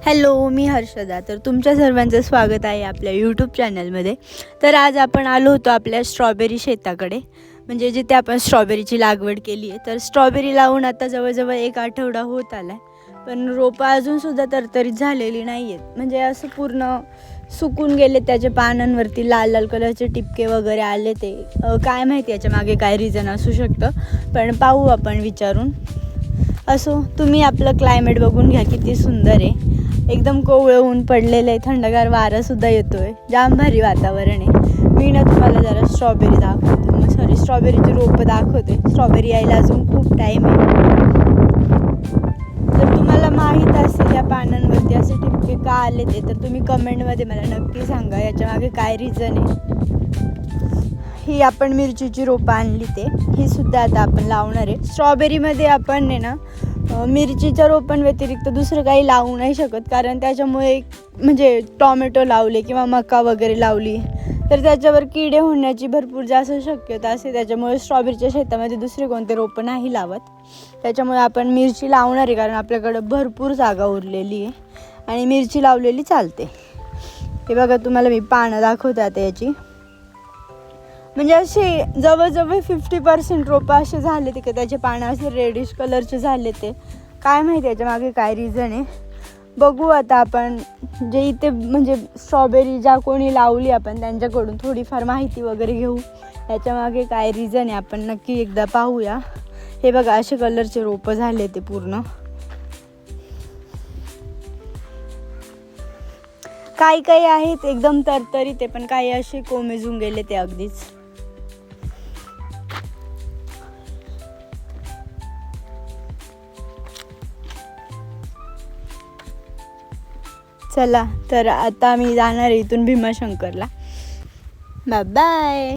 Hello, मी हर्षदा. तर तुमच्या सर्वांचं स्वागत आहे आपल्या यूट्यूब चॅनलमध्ये. तर आज आपण आलो होतो आपल्या स्ट्रॉबेरी शेताकडे, म्हणजे जिथे आपण स्ट्रॉबेरीची लागवड केली आहे. तर स्ट्रॉबेरी लावून आता जवळजवळ 1 आठवडा होत आला आहे, पण रोपं अजूनसुद्धा तरतरीत झालेली नाही आहेत. म्हणजे असं पूर्ण सुकून गेले, त्याच्या पानांवरती लाल लाल कलरचे टिपके वगैरे आले. ते काय माहिती याच्या मागे काय रिझन असू शकतं, पण पाहू आपण विचारून. असो, तुम्ही आपलं क्लायमेट बघून घ्या, किती सुंदर आहे. एकदम कोवळं ऊन पडलेलं आहे, थंडगार वारासुद्धा येतो आहे, जाम भारी वातावरण आहे. मी ना तुम्हाला जरा स्ट्रॉबेरीची रोपं दाखवते. स्ट्रॉबेरी यायला अजून खूप टाईम आहे. जर तुम्हाला माहीत असेल या पानांवरती असे टिपके का आले ते, तर तुम्ही कमेंटमध्ये मला नक्की सांगा, याच्या मागे काय रिझन आहे. ही आपण मिरचीची रोपं आणली, ही सुद्धा आता आपण लावणार आहे. स्ट्रॉबेरीमध्ये आपण आहे ना मिरचीच्या रोपांव्यतिरिक्त दुसरं काही लावू नाही शकत, कारण त्याच्यामुळे म्हणजे टॉमॅटो लावले किंवा मका वगैरे लावली तर त्याच्यावर किडे होण्याची भरपूर जास्त शक्यता असते. त्याच्यामुळे स्ट्रॉबेरीच्या शेतामध्ये दुसरे कोणते रोपं नाही लावत. त्याच्यामुळे आपण मिरची लावणार आहे, कारण आपल्याकडं भरपूर जागा उरलेली आहे आणि मिरची लावलेली चालते. हे बघा, तुम्हाला मी पानं दाखवते आता याची. म्हणजे असे जवळजवळ 50% रोपं असे झाले ते, की त्याचे पानं असे रेडिश कलरचे झाले. ते काय माहिती याच्या मागे काय रिझन आहे. बघू आता आपण जे इथे म्हणजे स्ट्रॉबेरी ज्या कोणी लावली आपण त्यांच्याकडून थोडीफार माहिती वगैरे घेऊ, याच्या मागे काय रिझन आहे आपण नक्की एकदा पाहूया. हे बघा, असे कलरचे रोपं झाले ते पूर्ण. काही काही आहेत एकदम तरतरी ते, पण काही असे कोमेजून गेले ते अगदीच. चला, तर आता मी जाणार आहे इथून भीमाशंकरला. Bye bye.